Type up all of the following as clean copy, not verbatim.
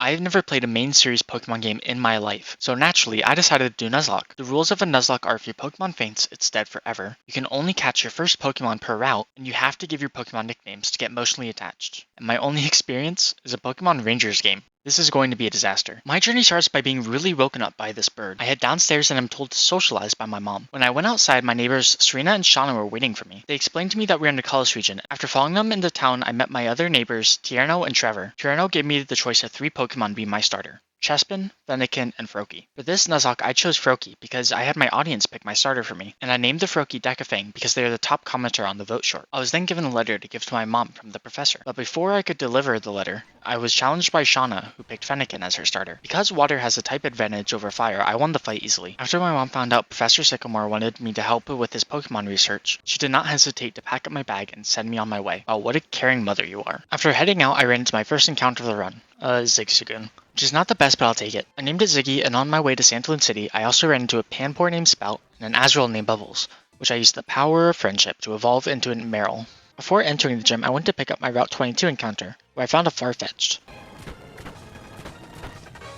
I've never played a main series Pokemon game in my life, so naturally I decided to do Nuzlocke. The rules of a Nuzlocke are if your Pokemon faints, it's dead forever. You can only catch your first Pokemon per route, and you have to give your Pokemon nicknames to get emotionally attached. And my only experience is a Pokemon Rangers game. This is going to be a disaster. My journey starts by being really woken up by this bird. I head downstairs and I'm told to socialize by my mom. When I went outside, my neighbors Serena and Shauna were waiting for me. They explained to me that we're in the Kalos region. After following them into town, I met my other neighbors, Tierno and Trevor. Tierno gave me the choice of 3 Pokemon to be my starter: Chespin, Fennekin, and Froakie. For this Nuzlocke, I chose Froakie because I had my audience pick my starter for me, and I named the Froakie Decafang because they are the top commenter on the vote short. I was then given a letter to give to my mom from the professor, but before I could deliver the letter, I was challenged by Shauna, who picked Fennekin as her starter. Because water has a type advantage over fire, I won the fight easily. After my mom found out Professor Sycamore wanted me to help with his Pokemon research, she did not hesitate to pack up my bag and send me on my way. Wow, what a caring mother you are. After heading out, I ran into my first encounter of the run, Zigzagoon, which is not the best, but I'll take it. I named it Ziggy, and on my way to Santaloon City, I also ran into a Panpour named Spout and an Azrael named Bubbles, which I used the power of friendship to evolve into an Meryl. Before entering the gym, I went to pick up my Route 22 encounter, where I found a Farfetch'd.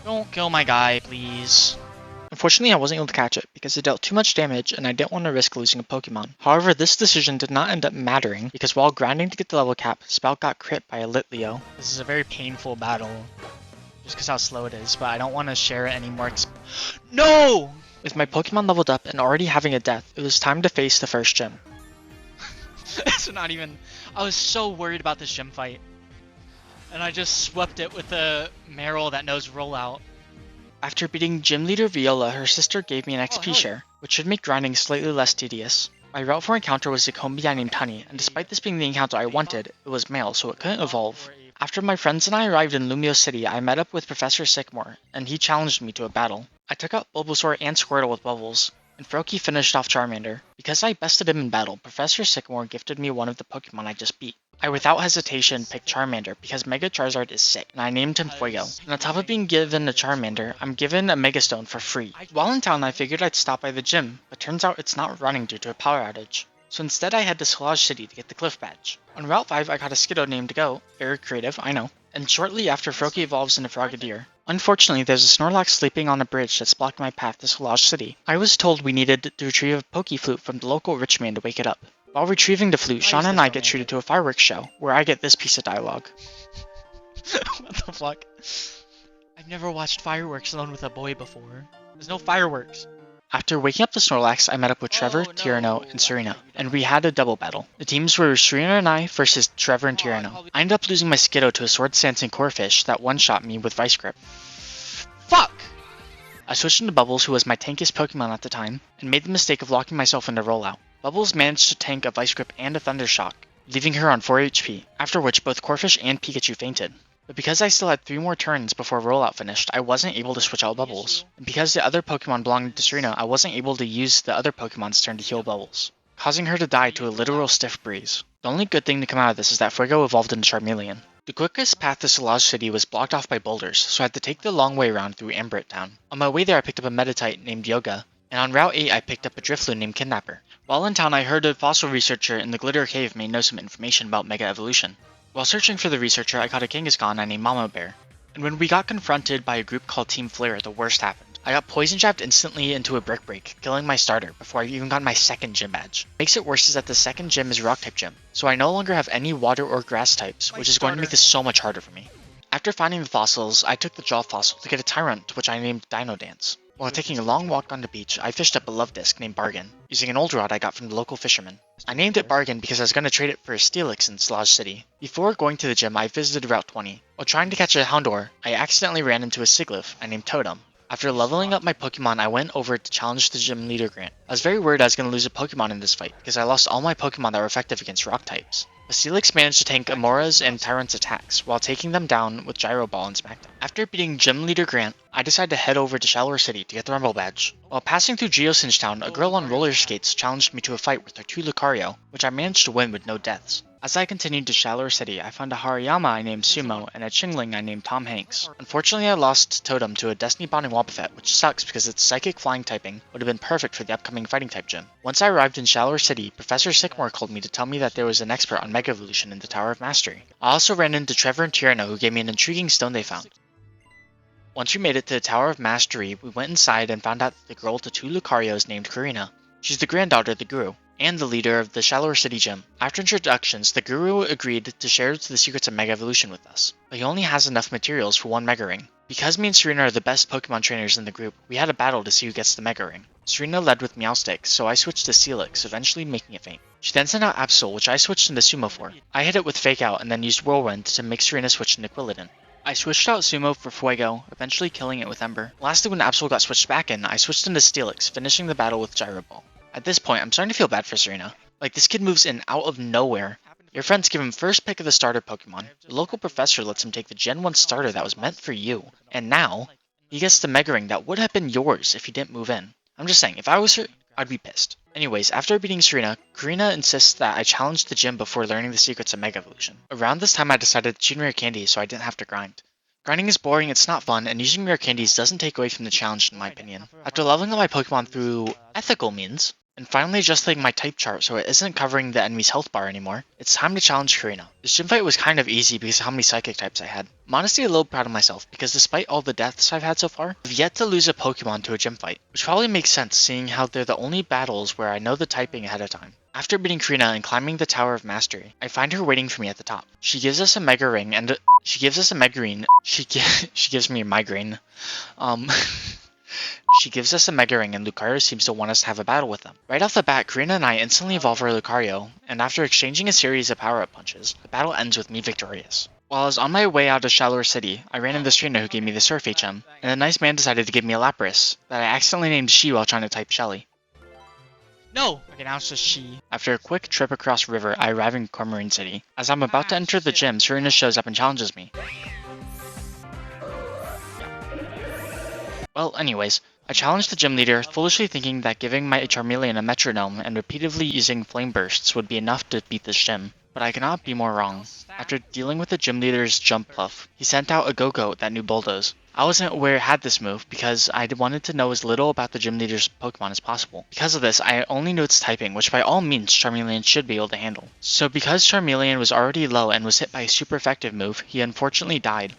Don't kill my guy, please. Unfortunately, I wasn't able to catch it because it dealt too much damage and I didn't want to risk losing a Pokemon. However, this decision did not end up mattering because while grinding to get the level cap, Spout got crit by a Litleo. This is a very painful battle, just because how slow it is, but I don't want to share it anymore. No! With my Pokemon leveled up and already having a death, it was time to face the first gym. It's not even... I was so worried about this gym fight, and I just swept it with a Meryl that knows rollout. After beating Gym Leader Viola, her sister gave me an XP share, which should make grinding slightly less tedious. My route for encounter was a Combia named Tunny, and despite this being the encounter I wanted, it was male, so it couldn't evolve. After my friends and I arrived in Lumio City, I met up with Professor Sycamore, and he challenged me to a battle. I took out Bulbasaur and Squirtle with Bubbles, and Froakie finished off Charmander. Because I bested him in battle, Professor Sycamore gifted me one of the Pokemon I just beat. I without hesitation picked Charmander because Mega Charizard is sick, and I named him Fuego. And on top of being given a Charmander, I'm given a Mega Stone for free. While in town, I figured I'd stop by the gym, but turns out it's not running due to a power outage. So instead I head to Solage City to get the Cliff Badge. On Route 5, I got a Skiddo named Go, very creative, I know, and shortly after Froakie evolves into Frogadier. Unfortunately, there's a Snorlax sleeping on a bridge that's blocked my path to Solage City. I was told we needed to retrieve a Pokeflute from the local rich man to wake it up. While retrieving the flute, Shauna and I get treated to a fireworks show, where I get this piece of dialogue. What the fuck? I've never watched fireworks alone with a boy before. There's no fireworks. After waking up the Snorlax, I met up with Trevor, Tierno, and Serena, and we had a double battle. The teams were Serena and I versus Trevor and Tierno. I ended up losing my Skiddo to a Sword Sensing Corphish that one-shot me with Vice Grip. Fuck! I switched into Bubbles, who was my tankiest Pokemon at the time, and made the mistake of locking myself into Rollout. Bubbles managed to tank a Vice Grip and a Thunder Shock, leaving her on 4 HP, after which both Corphish and Pikachu fainted. But because I still had 3 more turns before Rollout finished, I wasn't able to switch out Bubbles. And because the other Pokemon belonged to Serena, I wasn't able to use the other Pokemon's turn to heal Bubbles, causing her to die to a literal stiff breeze. The only good thing to come out of this is that Fuego evolved into Charmeleon. The quickest path to Solage City was blocked off by boulders, so I had to take the long way around through Ambrit Town. On my way there I picked up a Meditite named Yoga, and on Route 8 I picked up a Drifloon named Kidnapper. While in town I heard a fossil researcher in the Glitter Cave may know some information about Mega Evolution. While searching for the researcher, I caught a Kangaskhan I named Mama Bear, and when we got confronted by a group called Team Flare, the worst happened. I got poison jabbed instantly into a brick break, killing my starter before I even got my second gym badge. What makes it worse is that the second gym is rock type gym, so I no longer have any water or grass types, which is going to make this so much harder for me. After finding the fossils, I took the jaw fossil to get a Tyrant, which I named Dino Dance. While taking a long walk on the beach, I fished up a love disc named Bargain, using an old rod I got from the local fisherman. I named it Bargain because I was going to trade it for a Steelix in Solage City. Before going to the gym, I visited Route 20. While trying to catch a Houndour, I accidentally ran into a Sigilyph I named Totem. After leveling up my Pokemon, I went over to challenge the gym leader Grant. I was very worried I was going to lose a Pokemon in this fight, because I lost all my Pokemon that were effective against rock types. The Steelix managed to tank Amora's and Tyrant's attacks, while taking them down with Gyro Ball and Smackdown. After beating gym leader Grant, I decided to head over to Shallower City to get the Rumble Badge. While passing through Geosinge Town, a girl on roller skates challenged me to a fight with her 2 Lucario, which I managed to win with no deaths. As I continued to Shallower City, I found a Hariyama I named Sumo and a Chingling I named Tom Hanks. Unfortunately, I lost Totem to a Destiny Bonding Wobbuffet, which sucks because its Psychic Flying typing would have been perfect for the upcoming Fighting type gym. Once I arrived in Shallower City, Professor Sycamore called me to tell me that there was an expert on Mega Evolution in the Tower of Mastery. I also ran into Trevor and Tierno, who gave me an intriguing stone they found. Once we made it to the Tower of Mastery, we went inside and found out that the girl to 2 Lucarios named Karina. She's the granddaughter of the Guru, and the leader of the Shallower City Gym. After introductions, the Guru agreed to share the secrets of Mega Evolution with us, but he only has enough materials for 1 Mega Ring. Because me and Serena are the best Pokemon trainers in the group, we had a battle to see who gets the Mega Ring. Serena led with Meowstic, so I switched to Steelix, eventually making it faint. She then sent out Absol, which I switched into Sumo for. I hit it with Fake Out and then used Whirlwind to make Serena switch into Quilladin. I switched out Sumo for Fuego, eventually killing it with Ember. Lastly, when Absol got switched back in, I switched into Steelix, finishing the battle with Gyro Ball. At this point, I'm starting to feel bad for Serena. Like, this kid moves in out of nowhere. Your friends give him first pick of the starter Pokemon. The local professor lets him take the Gen 1 starter that was meant for you. And now, he gets the Mega Ring that would have been yours if he didn't move in. I'm just saying, if I was her, I'd be pissed. Anyways, after beating Serena, Karina insists that I challenge the gym before learning the secrets of Mega Evolution. Around this time I decided to choose rare candies so I didn't have to grind. Grinding is boring, it's not fun, and using rare candies doesn't take away from the challenge in my opinion. After leveling up my Pokemon through ethical means, and finally adjusting my type chart so it isn't covering the enemy's health bar anymore, it's time to challenge Karina. This gym fight was kind of easy because of how many psychic types I had. I'm honestly a little proud of myself because despite all the deaths I've had so far, I've yet to lose a Pokemon to a gym fight, which probably makes sense seeing how they're the only battles where I know the typing ahead of time. After beating Karina and climbing the Tower of Mastery, I find her waiting for me at the top. She gives us a Mega Ring and she gives me a migraine. She gives us a Mega Ring and Lucario seems to want us to have a battle with them. Right off the bat, Karina and I instantly evolve our Lucario, and after exchanging a series of power-up punches, the battle ends with me victorious. While I was on my way out of Shallower City, I ran into Serena who gave me the Surf HM, and a nice man decided to give me a Lapras that I accidentally named She while trying to type Shelly. No! Okay, now it's just She. After a quick trip across river, I arrive in Cormorant City. As I'm about to enter the gym, Serena shows up and challenges me. Well, anyways, I challenged the gym leader, foolishly thinking that giving my Charmeleon a metronome and repeatedly using flame bursts would be enough to beat this gym. But I cannot be more wrong. After dealing with the gym leader's jump pluff, he sent out a Go-Goat that knew Bulldoze. I wasn't aware it had this move because I wanted to know as little about the gym leader's Pokemon as possible. Because of this, I only knew its typing, which by all means Charmeleon should be able to handle. So because Charmeleon was already low and was hit by a super effective move, he unfortunately died.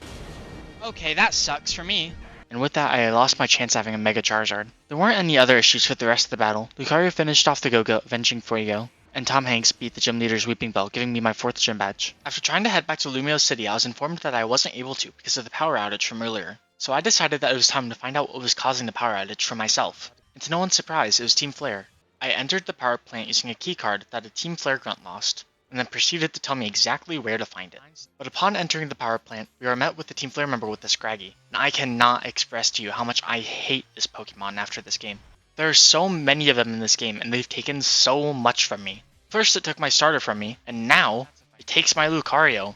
Okay, that sucks for me. And with that, I lost my chance having a Mega Charizard. There weren't any other issues with the rest of the battle. Lucario finished off the Go-Goat, avenging Fuego, and Tom Hanks beat the gym leader's Weeping Bell, giving me my 4th gym badge. After trying to head back to Lumio City, I was informed that I wasn't able to because of the power outage from earlier. So I decided that it was time to find out what was causing the power outage for myself. And to no one's surprise, it was Team Flare. I entered the power plant using a keycard that a Team Flare grunt lost, and then proceeded to tell me exactly where to find it. But upon entering the power plant, we were met with the Team Flare member with the Scraggy, and I cannot express to you how much I hate this Pokemon after this game. There are so many of them in this game, and they've taken so much from me. First it took my starter from me, and now it takes my Lucario.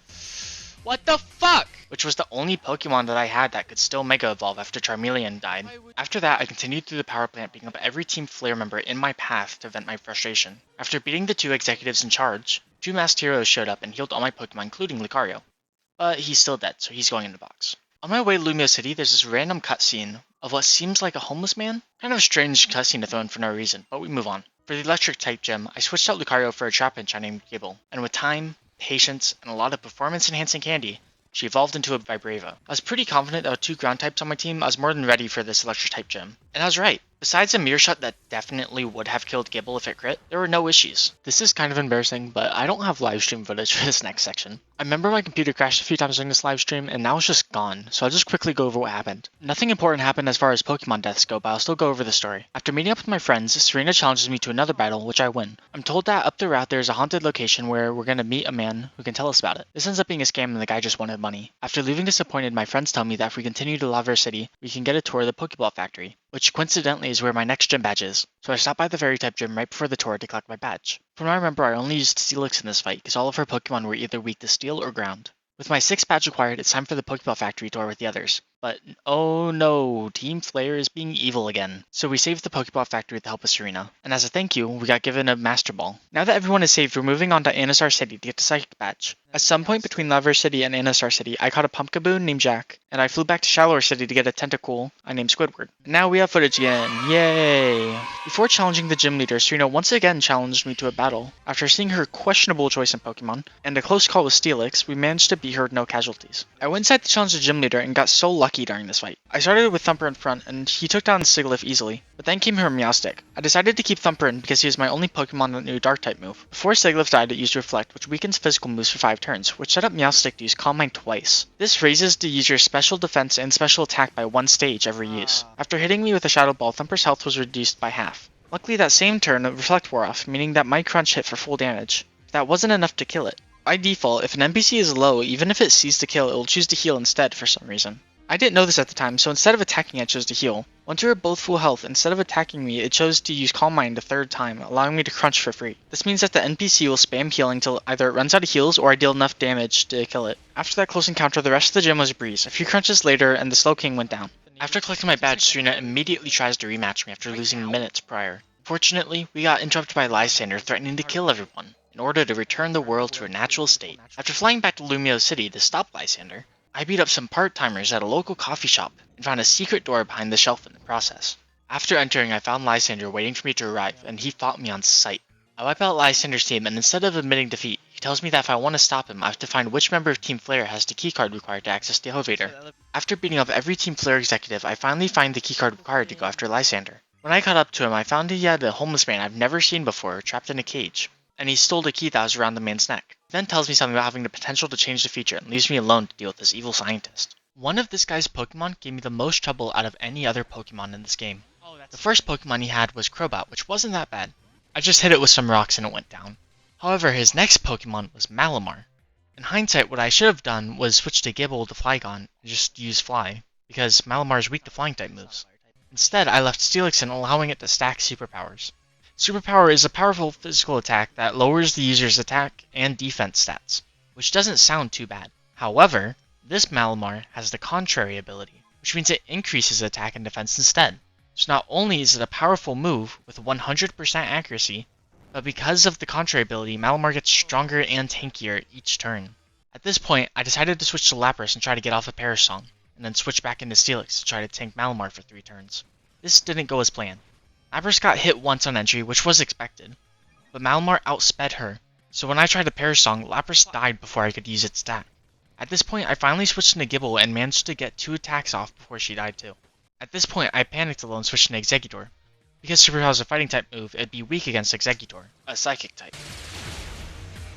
What the fuck? Which was the only Pokemon that I had that could still Mega Evolve after Charmeleon died. After that, I continued through the power plant, picking up every Team Flare member in my path to vent my frustration. After beating the 2 executives in charge, 2 masked heroes showed up and healed all my Pokemon, including Lucario. But he's still dead, so he's going in the box. On my way to Lumio City, there's this random cutscene of what seems like a homeless man. Kind of a strange cutscene to throw in for no reason, but we move on. For the electric type gym, I switched out Lucario for a Trapinch I named Gibble, and with time, patience, and a lot of performance enhancing candy, she evolved into a Vibrava. I was pretty confident that with 2 ground types on my team, I was more than ready for this electric type gym. And I was right. Besides a mirror shot that definitely would have killed Gibble if it crit, there were no issues. This is kind of embarrassing, but I don't have live stream footage for this next section. I remember my computer crashed a few times during this live stream, and now it's just gone, so I'll just quickly go over what happened. Nothing important happened as far as Pokemon deaths go, but I'll still go over the story. After meeting up with my friends, Serena challenges me to another battle, which I win. I'm told that up the route there is a haunted location where we're gonna meet a man who can tell us about it. This ends up being a scam and the guy just wanted money. After leaving disappointed, my friends tell me that if we continue to Laver City, we can get a tour of the Pokeball factory, which coincidentally is where my next gym badge is. So I stopped by the fairy type gym right before the tour to collect my badge. From what I remember, I only used Steelix in this fight because all of her Pokemon were either weak to steel or ground. With my 6th badge acquired, it's time for the Pokeball factory tour with the others. But oh no, Team Flare is being evil again. So we saved the Pokeball factory with the help of Serena, and as a thank you, we got given a Master Ball. Now that everyone is saved, we're moving on to Anastar City to get the Psychic Badge. At some point between Laver City and Anastar City, I caught a Pumpkaboo named Jack, and I flew back to Shallower City to get a Tentacool I named Squidward. And now we have footage again, yay! Before challenging the gym leader, Serena once again challenged me to a battle. After seeing her questionable choice in Pokemon, and a close call with Steelix, we managed to beat her with no casualties. I went inside to challenge the gym leader and got so lucky lucky during this fight. I started with Thumper in front, and he took down Sigilyph easily, but then came here Meowstic. I decided to keep Thumper in because he was my only Pokemon that knew Dark-type move. Before Sigilyph died, it used Reflect, which weakens physical moves for 5 turns, which set up Meowstic to use Calm Mind twice. This raises the user's special defense and special attack by 1 stage every use. After hitting me with a Shadow Ball, Thumper's health was reduced by half. Luckily that same turn, Reflect wore off, meaning that my Crunch hit for full damage. That wasn't enough to kill it. By default, if an NPC is low, even if it sees the kill, it will choose to heal instead for some reason. I didn't know this at the time, so instead of attacking it chose to heal. Once we were both full health, instead of attacking me, it chose to use Calm Mind a 3rd time, allowing me to crunch for free. This means that the NPC will spam healing till either it runs out of heals or I deal enough damage to kill it. After that close encounter, the rest of the gym was a breeze. A few crunches later, and the Slowking went down. After collecting my badge, Serena immediately tries to rematch me after losing minutes prior. Fortunately, we got interrupted by Lysander threatening to kill everyone, in order to return the world to a natural state. After flying back to Lumio City to stop Lysander, I beat up some part-timers at a local coffee shop and found a secret door behind the shelf in the process. After entering, I found Lysander waiting for me to arrive, and he fought me on sight. I wipe out Lysander's team, and instead of admitting defeat, he tells me that if I want to stop him, I have to find which member of Team Flare has the keycard required to access the elevator. After beating up every Team Flare executive, I finally find the keycard required to go after Lysander. When I caught up to him, I found he had a homeless man I've never seen before trapped in a cage, and he stole the key that was around the man's neck. He then tells me something about having the potential to change the future and leaves me alone to deal with this evil scientist. One of this guy's Pokemon gave me the most trouble out of any other Pokemon in this game. The first Pokemon he had was Crobat, which wasn't that bad. I just hit it with some rocks and it went down. However, his next Pokemon was Malamar. In hindsight, what I should have done was switch to Gible to Flygon and just use Fly, because Malamar is weak to flying type moves. Instead, I left Steelixen, allowing it to stack superpowers. Superpower is a powerful physical attack that lowers the user's attack and defense stats, which doesn't sound too bad. However, this Malamar has the contrary ability, which means it increases attack and defense instead. So not only is it a powerful move with 100% accuracy, but because of the contrary ability, Malamar gets stronger and tankier each turn. At this point, I decided to switch to Lapras and try to get off a Perish Song, and then switch back into Steelix to try to tank Malamar for 3 turns. This didn't go as planned. Lapras got hit once on entry, which was expected, but Malamar outsped her, so when I tried to Perish Song, Lapras died before I could use its attack. At this point, I finally switched into Gible and managed to get 2 attacks off before she died too. At this point, I panicked a little and switched into Exeggutor. Because Superpower is a fighting type move, it'd be weak against Exeggutor, a psychic type.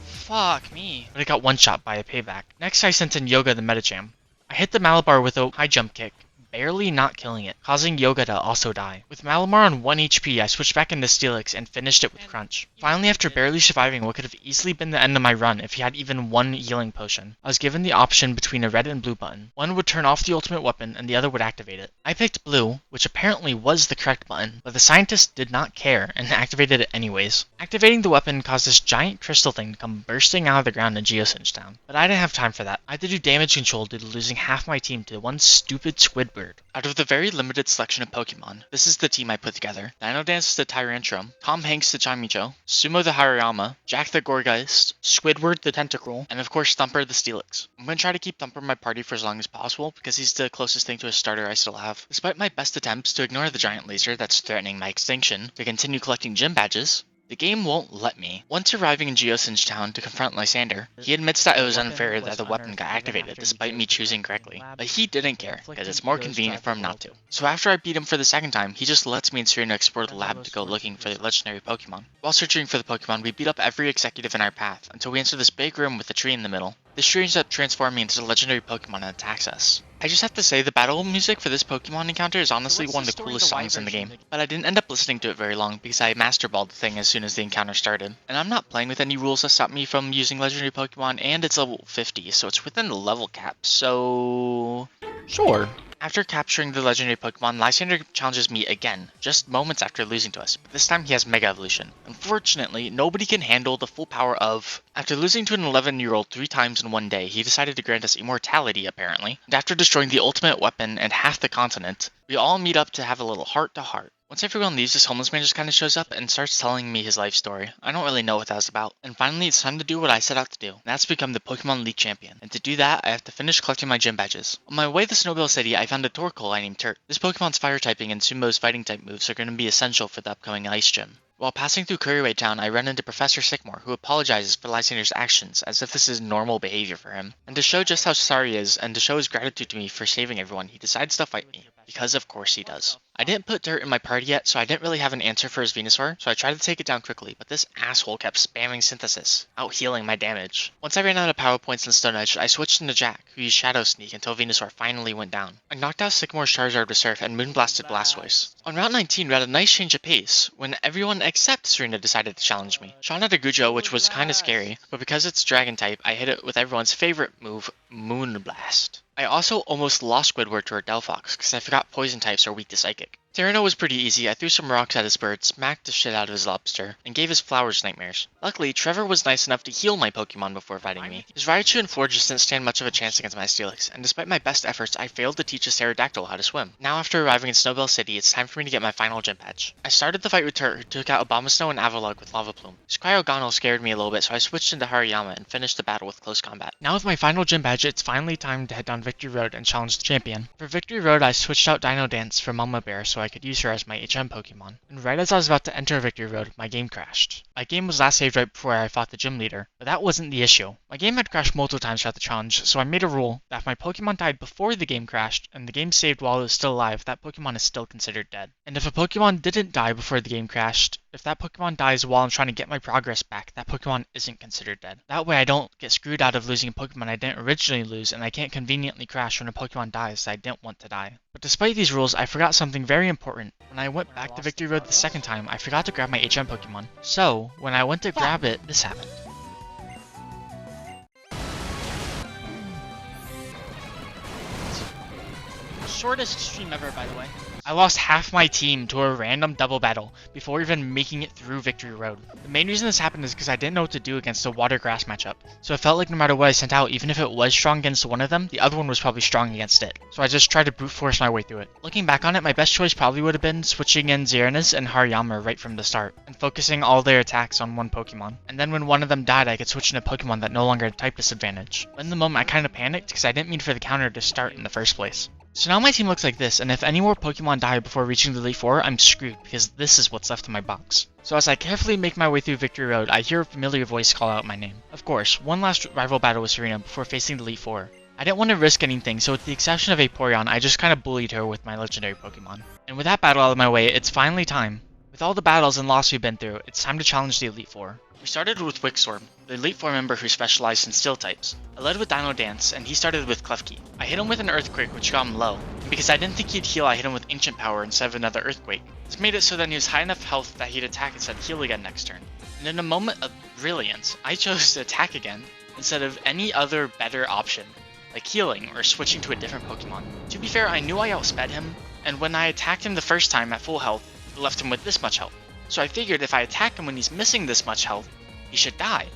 Fuck me. But I got one-shot by a payback. Next, I sent in Yoga the Medicham. I hit the Malabar with a high jump kick, barely not killing it, causing Yoga to also die. With Malamar on 1 HP, I switched back into Steelix and finished it with Crunch. Finally, after barely surviving what could have easily been the end of my run if he had even 1 healing potion, I was given the option between a red and blue button. One would turn off the ultimate weapon and the other would activate it. I picked blue, which apparently was the correct button, but the scientist did not care and activated it anyways. Activating the weapon caused this giant crystal thing to come bursting out of the ground in Geosenge Town, but I didn't have time for that. I had to do damage control due to losing half my team to one stupid Squidward. Out of the very limited selection of Pokemon, this is the team I put together. Dinodance the Tyrantrum, Tom Hanks the Chimicho, Sumo the Hariyama, Jack the Gorgeist, Squidward the Tentacruel, and of course Thumper the Steelix. I'm going to try to keep Thumper in my party for as long as possible because he's the closest thing to a starter I still have. Despite my best attempts to ignore the giant laser that's threatening my extinction, to continue collecting gym badges, the game won't let me. Once arriving in Geosenge Town to confront Lysander, he admits that it was unfair that the weapon got activated despite me choosing correctly, but he didn't care, because it's more convenient for him not to. So after I beat him for the second time, he just lets me and Serena explore the lab to go looking for the legendary Pokemon. While searching for the Pokemon, we beat up every executive in our path, until we enter this big room with a tree in the middle. This tree ends up transforming into the legendary Pokemon and attacks us. I just have to say, the battle music for this Pokemon encounter is honestly one of the coolest songs in the game, but I didn't end up listening to it very long because I masterballed the thing as soon as the encounter started. And I'm not playing with any rules that stop me from using legendary Pokemon, and it's level 50, so it's within the level cap, so sure. After capturing the legendary Pokemon, Lysander challenges me again, just moments after losing to us, but this time he has Mega Evolution. Unfortunately, nobody can handle the full power of... After losing to an 11-year-old 3 times in one day, he decided to grant us immortality, apparently. And after destroying the ultimate weapon and half the continent, we all meet up to have a little heart-to-heart. Once everyone leaves, this homeless man just kind of shows up and starts telling me his life story. I don't really know what that was about. And finally, it's time to do what I set out to do, and that's become the Pokemon League champion. And to do that, I have to finish collecting my gym badges. On my way to Snowbell City, I found a Torkoal I named Turt. This Pokemon's fire typing and Sumo's fighting type moves are going to be essential for the upcoming Ice Gym. While passing through Curryway Town, I run into Professor Sycamore, who apologizes for Lysander's actions as if this is normal behavior for him. And to show just how sorry he is, and to show his gratitude to me for saving everyone, he decides to fight me. Because of course he does. I didn't put dirt in my party yet, so I didn't really have an answer for his Venusaur, so I tried to take it down quickly, but this asshole kept spamming Synthesis, out healing my damage. Once I ran out of power points in Stone Edge, I switched into Jack, who used Shadow Sneak until Venusaur finally went down. I knocked out Sycamore's Charizard with Surf and Moonblasted Blastoise. On Route 19, we had a nice change of pace, when everyone except Serena decided to challenge me. Sean had a Gujo, which was kinda scary, but because it's Dragon type, I hit it with everyone's favorite move, Moonblast. I also almost lost Squidward to her Delphox, because I forgot Poison types are weak to Psychic. Tyranitar was pretty easy. I threw some rocks at his bird, smacked the shit out of his lobster, and gave his flowers nightmares. Luckily, Trevor was nice enough to heal my Pokemon before fighting me. His Raichu and Florges didn't stand much of a chance against my Steelix, and despite my best efforts, I failed to teach a Pterodactyl how to swim. Now after arriving in Snowbell City, it's time for me to get my final gym badge. I started the fight with Turt, who took out Abomasnow and Avalugg with Lava Plume. His Cryogonal scared me a little bit, so I switched into Hariyama and finished the battle with close combat. Now with my final gym badge, it's finally time to head down Victory Road and challenge the champion. For Victory Road, I switched out Dino Dance for Mama Bear so I could use her as my HM Pokemon. And right as I was about to enter Victory Road, my game crashed. My game was last saved right before I fought the gym leader, but that wasn't the issue. My game had crashed multiple times throughout the challenge, so I made a rule that if my Pokemon died before the game crashed, and the game saved while it was still alive, that Pokemon is still considered dead. And if a Pokemon didn't die before the game crashed, if that Pokemon dies while I'm trying to get my progress back, that Pokemon isn't considered dead. That way I don't get screwed out of losing a Pokemon I didn't originally lose, and I can't conveniently crash when a Pokemon dies that I didn't want to die. But despite these rules, I forgot something very important. When I went back to Victory Road the second time, I forgot to grab my HM Pokemon. So, when I went to grab it, this happened. Shortest stream ever, by the way. I lost half my team to a random double battle before even making it through Victory Road. The main reason this happened is because I didn't know what to do against a water-grass matchup. So it felt like no matter what I sent out, even if it was strong against one of them, the other one was probably strong against it. So I just tried to brute force my way through it. Looking back on it, my best choice probably would have been switching in Xeranas and Hariyama right from the start, and focusing all their attacks on one Pokemon. And then when one of them died, I could switch into a Pokemon that no longer had type disadvantage. But in the moment, I kinda panicked because I didn't mean for the counter to start in the first place. So now my team looks like this, and if any more Pokemon die before reaching the Elite Four, I'm screwed, because this is what's left in my box. So as I carefully make my way through Victory Road, I hear a familiar voice call out my name. Of course, one last rival battle with Serena before facing the Elite Four. I didn't want to risk anything, so with the exception of Vaporeon, I just kinda bullied her with my legendary Pokemon. And with that battle out of my way, it's finally time. With all the battles and loss we've been through, it's time to challenge the Elite Four. We started with Wixorb, the Elite Four member who specialized in Steel types. I led with Dino Dance, and he started with Klefki. I hit him with an Earthquake, which got him low, and because I didn't think he'd heal, I hit him with Ancient Power instead of another Earthquake. This made it so that he was high enough health that he'd attack instead of heal again next turn. And in a moment of brilliance, I chose to attack again, instead of any other better option, like healing or switching to a different Pokemon. To be fair, I knew I outsped him, and when I attacked him the first time at full health, it left him with this much health. So I figured if I attack him when he's missing this much health, he should die.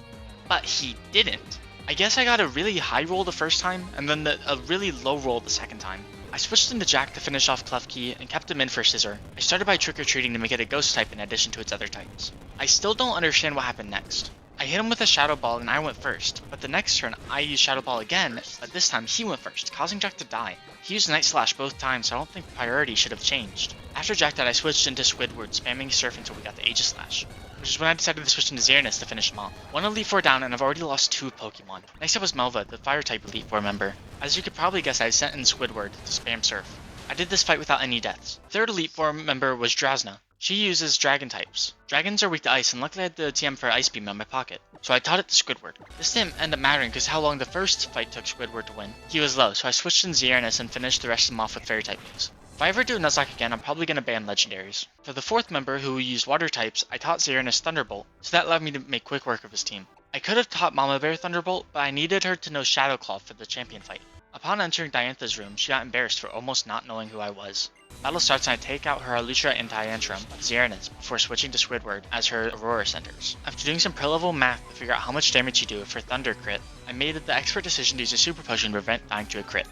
But he didn't. I guess I got a really high roll the first time, and then a really low roll the second time. I switched into Jack to finish off Klefki and kept him in for Scissor. I started by Trick or Treating to make it a Ghost type in addition to its other types. I still don't understand what happened next. I hit him with a Shadow Ball and I went first, but the next turn I used Shadow Ball again, but this time he went first, causing Jack to die. He used Night Slash both times, so I don't think priority should have changed. After Jack died, I switched into Squidward, spamming Surf until we got the Aegislash, which is when I decided to switch into Xeranas to finish him off. One Elite Four down, and I've already lost 2 Pokemon. Next up was Melva, the Fire-type Elite Four member. As you could probably guess, I sent in Squidward to spam Surf. I did this fight without any deaths. Third Elite Four member was Drasna. She uses Dragon types. Dragons are weak to Ice, and luckily I had the TM for Ice Beam in my pocket, so I taught it to Squidward. This didn't end up mattering because how long the first fight took Squidward to win. He was low, so I switched in Xeranas and finished the rest of them off with Fairy-type moves. If I ever do a Nuzlocke again, I'm probably going to ban legendaries. For the 4th member who used water types, I taught Xeranas Thunderbolt, so that allowed me to make quick work of his team. I could have taught Mama Bear Thunderbolt, but I needed her to know Shadow Claw for the champion fight. Upon entering Diantha's room, she got embarrassed for almost not knowing who I was. Battle starts and I take out her Alutra and Tyrantrum with Xeranas before switching to Squidward as her Aurora centers. After doing some pro-level math to figure out how much damage you do for Thunder crit, I made the expert decision to use a Super Potion to prevent dying to a crit.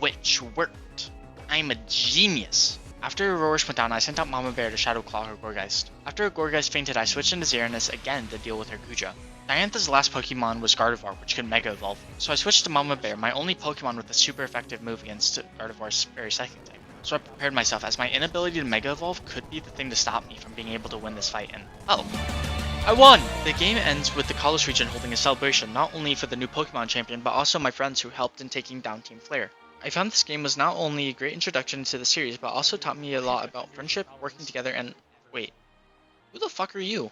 Which worked. I'm a genius. After Aurorish went down, I sent out Mama Bear to Shadow Claw her Gourgeist. After Gourgeist fainted, I switched into Xeranis again to deal with her Kuja. Diantha's last Pokemon was Gardevoir, which could Mega Evolve, so I switched to Mama Bear, my only Pokemon with a super effective move against Gardevoir's Fairy Psychic type. So I prepared myself, as my inability to Mega Evolve could be the thing to stop me from being able to win this fight, and oh, I won! The game ends with the Kalos region holding a celebration, not only for the new Pokemon champion, but also my friends who helped in taking down Team Flare. I found this game was not only a great introduction to the series, but also taught me a lot about friendship, working together, and wait, who the fuck are you?